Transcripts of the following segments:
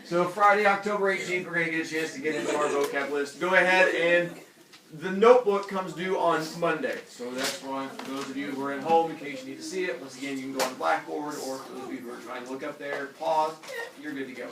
So Friday, October 18th, we're going to get a chance to get into our vocab list. Go ahead and the notebook comes due on Monday. So that's why for those of you who are at home, in case you need to see it, once again, you can go on Blackboard, or for those of you who are trying to look up there, pause, you're good to go.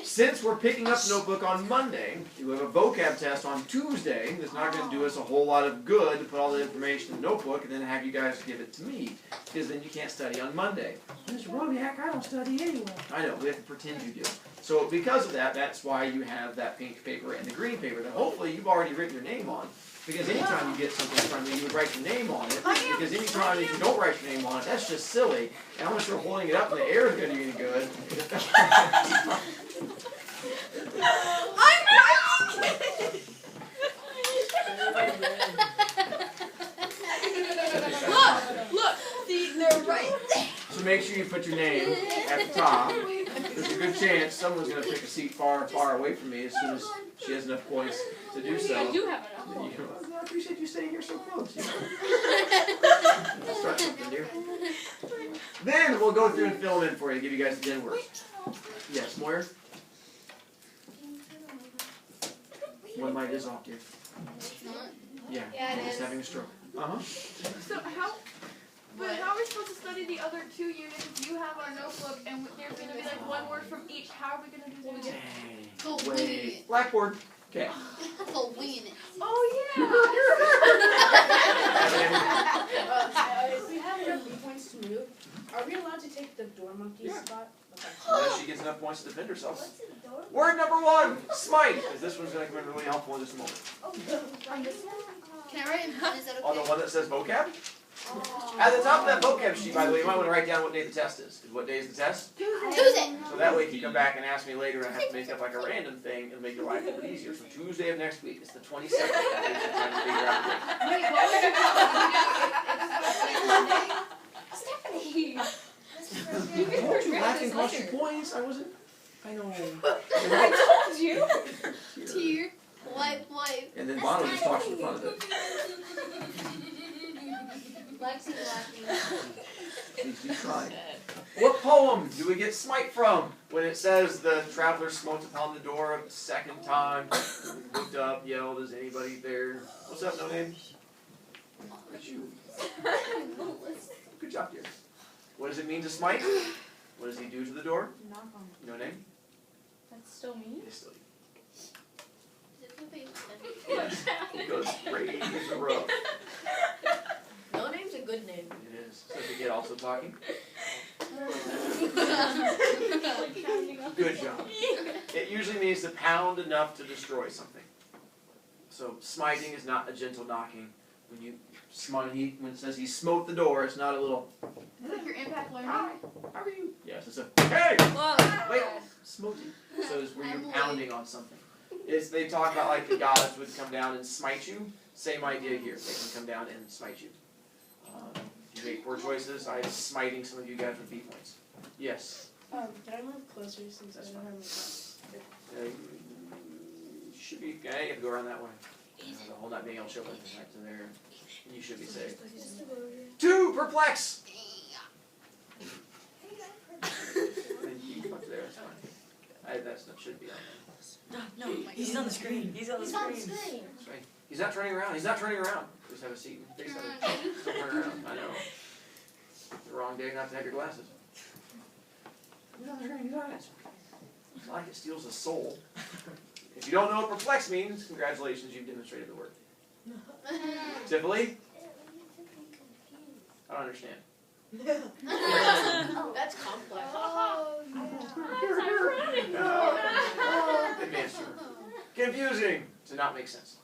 Since we're picking up the notebook on Monday, we have a vocab test on Tuesday. That's not going to do us a whole lot of good to put all the information in the notebook and then have you guys give it to me, because then you can't study on Monday. Mr. Brovicast, I don't study anyway. I know, we have to pretend you do. So because of that, that's why you have that pink paper and the green paper that hopefully you've already written your name on. Because anytime you get something from me, you would write your name on it. Because anytime if you don't write your name on it, that's just silly. And I'm not sure holding it up in the air is going to do any good. Look, see, they're right there. So make sure you put your name at the top. There's a good chance someone's going to pick a seat far, far away from me as soon as she has enough points to do so. I do have enough. I appreciate you staying here so close. Let's start something new. Then we'll go through and fill them in for you, give you guys the 10 words. Yes, Moyer? One light is off, dear. Yeah, he's having a stroke. So how are we supposed to study the other 2 units if you have our notebook and there's going to be like 1 word from each? How are we going to do that? Go winging it. Blackboard. Okay. Go winging it. Oh yeah! If we have enough points to move, are we allowed to take the door monkey's spot? Okay. Unless she gets enough points to defend herself. Word number 1, smite. Because this one's going to come in really helpful in just a moment. Can I write it? Is that okay? On the one that says vocab? At the top of that vocab sheet, by the way, you might want to write down what day the test is. What day is the test? Tuesday. So that way if you come back and ask me later and I have to make up like a random thing, it'll make your life a little bit easier. So Tuesday of next week, it's the 22nd. That gives you time to figure out the date. Stephanie! Don't you laughing cost you points? I wasn't. I know. I told you! Tear. Wipe. And then Bono just talks in front of it. Lexi laughing. Please do try. What poem do we get smite from when it says the traveler smote upon the door a second time, looked up, yelled, is anybody there? What's up, no name? That's you. Good job, dear. What does it mean to smite? What does he do to the door? Knock on it. No name? That's still me? It's still you. Is Yes. He goes crazy rough. No name's a good name. It is. So the kid also talking. Good job. It usually means to pound enough to destroy something. So smiting is not a gentle knocking. When you smite, when it says he smote the door, it's not a little. It's like your impact learning. Hi, how are you? Yes, it's a hey. Wait, smoting. So it's where you're pounding on something. They talk about like the gods would come down and smite you. Same idea here. They can come down and smite you. If you make poor choices, I'm smiting some of you guys with B points. Yes. Can I move closer since I don't have my glass? Should be. Okay, you have to go around that way. The whole not being able to show anything right to there. And you should be safe. 2, perplex. And you can come up to there. That's fine. That should be on there. No, he's on the screen. He's on the screen. That's right. He's not turning around. He's not turning around. Just have a seat and face it. Don't turn around. I know. The wrong day not to have your glasses. He's on the screen. He's on it. It's not like it steals the soul. If you don't know what perplex means, congratulations, you've demonstrated the word. Tifley? I don't understand. That's complex. Advanced humor. Confusing to not make sense.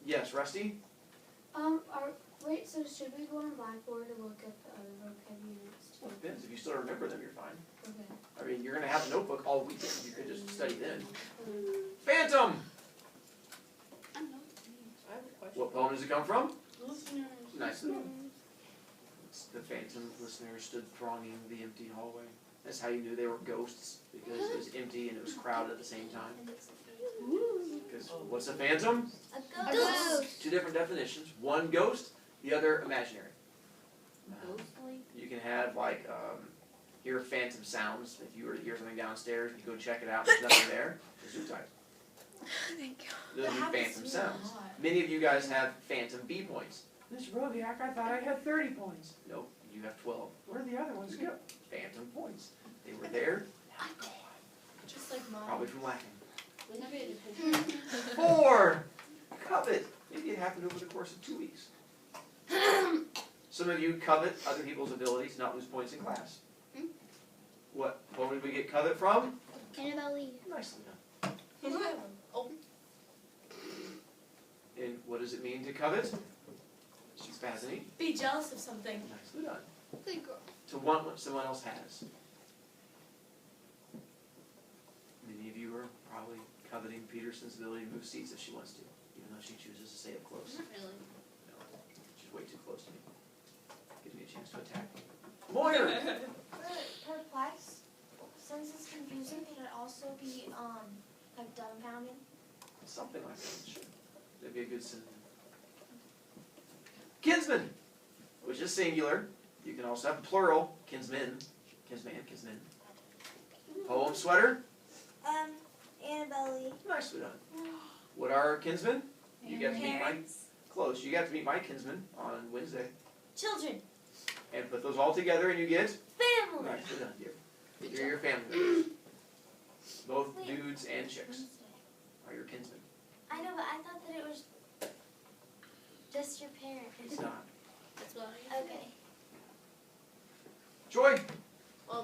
Yes, Rusty? Wait, so should we go on Blackboard to look at the other vocab units too? Well, it depends. If you still remember them, you're fine. Okay. I mean, you're going to have a notebook all weekend. You could just study then. Phantom! I have a question. What poem does it come from? Listeners. Nice. The phantom listeners stood thronging the empty hallway. That's how you knew they were ghosts, because it was empty and it was crowded at the same time. Because what's a phantom? A ghost. 2 different definitions. One ghost, the other imaginary. Ghostly? You can have like hear phantom sounds. If you were to hear something downstairs, you go check it out, there's nothing there, just type. Thank you. Those are phantom sounds. Many of you guys have phantom B points. Mr. Brovicast, I thought I had 30 points. Nope, you have 12. Where did the other ones go? Phantom points. They were there, now they're gone. Just like mom. Probably from lacking. Wouldn't that be a picture? 4. Covet. Maybe it happened over the course of 2 weeks. Some of you covet other people's abilities, not lose points in class. What did we get covet from? Annabelle Lee. Nicely done. And what does it mean to covet? She's fascinating. Be jealous of something. Nicely done. Good girl. To want what someone else has. Many of you are probably coveting Peterson's ability to move seats if she wants to, even though she chooses to stay up close. Not really. No, she's way too close to me. Gives me a chance to attack. Moyer! Perplexed. Since it's confusing, could it also be like dumbfounded? Something like that, sure. That'd be a good synonym. Kinsman, which is singular. You can also have plural. Kinsman, kinsman, kinsman. Poem sweater. Annabelle Lee. Nicely done. What are kinsmen? You get to meet my close. You got to meet my kinsman on Wednesday, Children. and put those all together, and you get Family. nicely done, dear. You're your family members. Both dudes and chicks are your kinsmen. I know, but I thought that it was just your parents. It's not. That's what I Okay. Joy.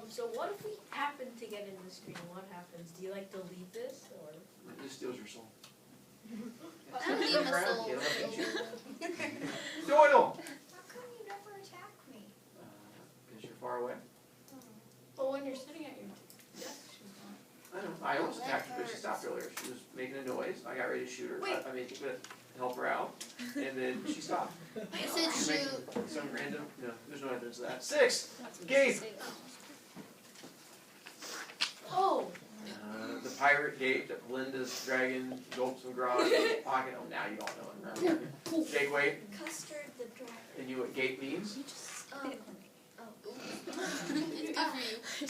So what if we happen to get in the screen? What happens? Do you like delete this or? This steals your soul. I don't need my soul. Get up and shoot. Doyle. How come you never attack me? Because you're far away. Well, when you're sitting at your desk, she's not. I know. I almost attacked her, but she stopped earlier. She was making a noise. I got ready to shoot her. Wait. I mean, to help her out, and then she stopped. I said She's making shoot. some random. No, there's no evidence of that. 6. Gabe. Oh. The pirate gate that Belinda's dragon gulped some grog in his pocket. Oh, now you all know it. Jake, wait. Custard the dragon. And you know what gate means? It's good for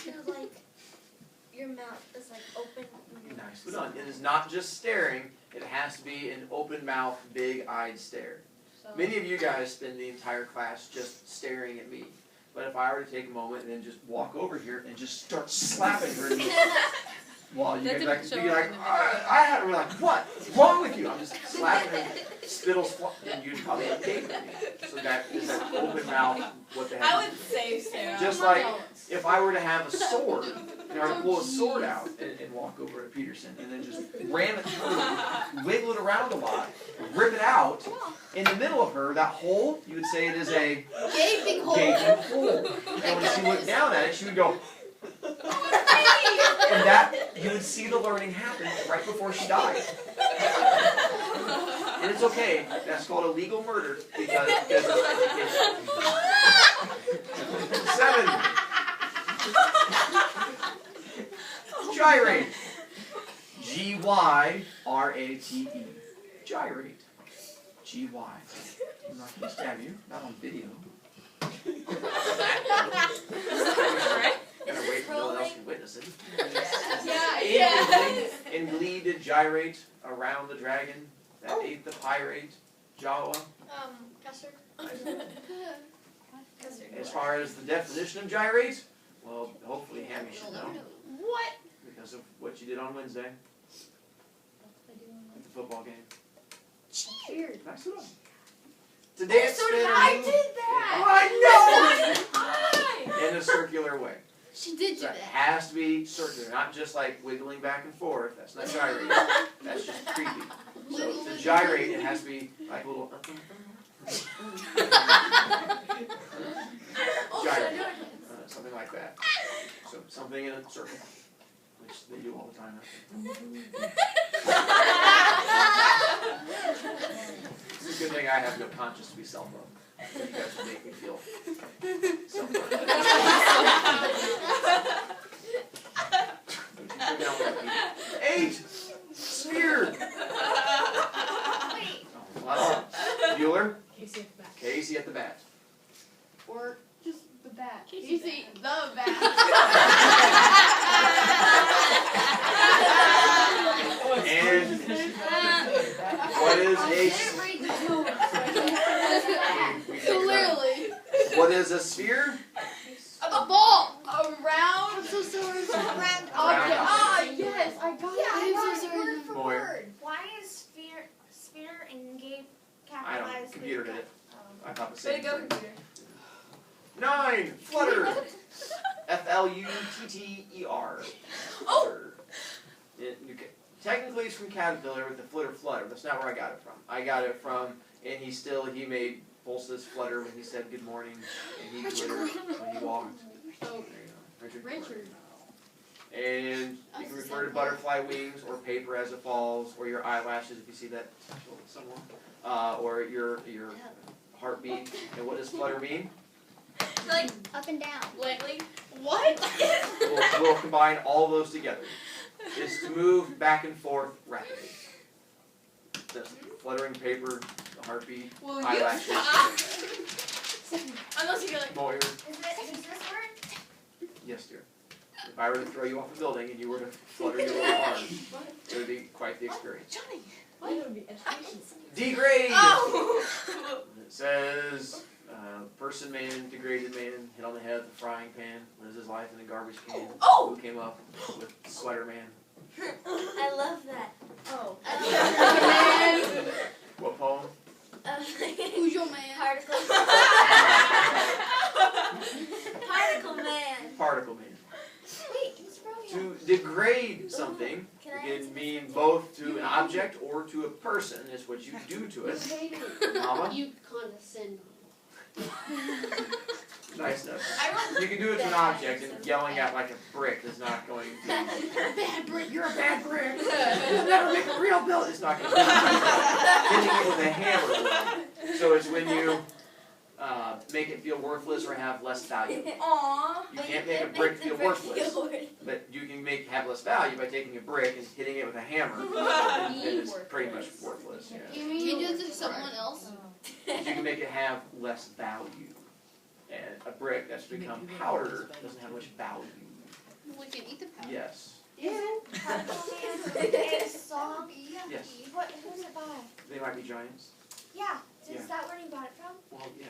you. Like your mouth is like open. Nicely done. It is not just staring. It has to be an open mouth, big-eyed stare. Many of you guys spend the entire class just staring at me. But if I were to take a moment and then just walk over here and just start slapping her, while you guys be like, I had to be like, what's wrong with you? I'm just slapping her, spittles, and you'd probably have taken me. So that is an open mouth. What the heck? I would say Sarah. Just like if I were to have a sword, and I were to pull a sword out and walk over to Peterson and then just ram it through, wiggle it around a lot, rip it out, in the middle of her, that hole, you would say it is a Gaping hole. gaping hole. And when she looked down at it, she would go, and that, you would see the learning happen right before she died. And it's okay, that's called illegal murder, because it's 7. Gyrate. G-Y-R-A-T-E. Gyrate. G-Y. I'm not going to stab you. Not on video. Gotta wait until no one else can witness it. In Glee did gyrate around the dragon that ate the pirate, Jawa. Custard. As far as the definition of gyrate, well, hopefully Hammy should know. What? Because of what you did on Wednesday at the football game. Cheers. Nice one. To dance So did spin I move did that. I know! In a circular way. She did do So it that. has to be circular, not just like wiggling back and forth. That's not gyrate. That's just creepy. So to gyrate, it has to be like a little. Gyrate. Something like that. So something in a circle, which they do all the time. It's a good thing I have no conscience to be self-love. You guys will make me feel self-love. Don't you put down with me. 8. Spear. Oh, Bueller. Casey at the back. Casey at the bat. Or just the bat. Casey Casey the bat. a sphere? A ball. A round. I'm so sorry. Round object. object. Ah, yes, I got Yeah, I it. got it word for Moyer. word. Why is sphere and gave I capitalized? don't. Computer did it. I thought the Way same to go, thing. computer. 9. Flutter. F-L-U-T-T-E-R. Oh! Flutter. Technically, it's from Caterpillar with the flutter. That's not where I got it from. I got it from, and he made Pulses flutter when he said good morning, and he glittered when he walked. Oh, There you go. Richard. And you can refer to butterfly wings or paper as it falls, or your eyelashes if you see that somewhere, or your heartbeat. And what does flutter mean? Like up and down. Lately. What? We'll combine all those together. It's to move back and forth rapidly. That's fluttering paper, the heartbeat, Will you eyelashes. stop? Unless you go like. Moyer. Is this word? Yes, dear. If I were to throw you off a building and you were to flutter your little arm, it would be quite the experience. Johnny. Degrade! Oh! It says, person, man, degraded man, hit on the head with a frying pan, lives his life in a garbage can. Oh! Who came up with Sweater Man? I love that. Oh. What poem? Who's your man? Particle. Particle man. Particle Man. Wait, it's probably. To degrade something Can I can answer mean this? both to an object or to a person. It's what you do to it. Mama? You condescend. Nice enough. I wrote You can do it to an object, and yelling at like a brick is not going to. You're a bad brick. You're a bad brick. You'll never make a real build. It's not going to. Hitting it with a hammer will. So it's when you make it feel worthless or have less value. Aww. You can't make a brick feel worthless, but you can have less value by taking a brick and hitting it with a hammer, and it's pretty much worthless. Yeah. Can you do it to someone else? You can make it have less value, and a brick that's become powder doesn't have much value. We can eat the powder. Yes. Particle man is a song. Yes. What? Who's it by? They might be giants. Yeah. Is Yeah. that where you got it from? Well, yeah.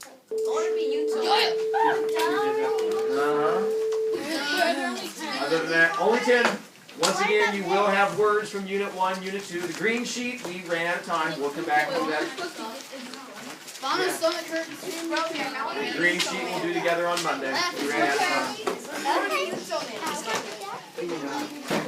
I want to be you too. Other than that, only 10. Once again, you will have words from Unit 1, Unit 2. The green sheet, we ran out of time. We'll come back and do that. Bonner's stomach hurts. The green sheet we'll do together on Monday. We ran out of time. Okay.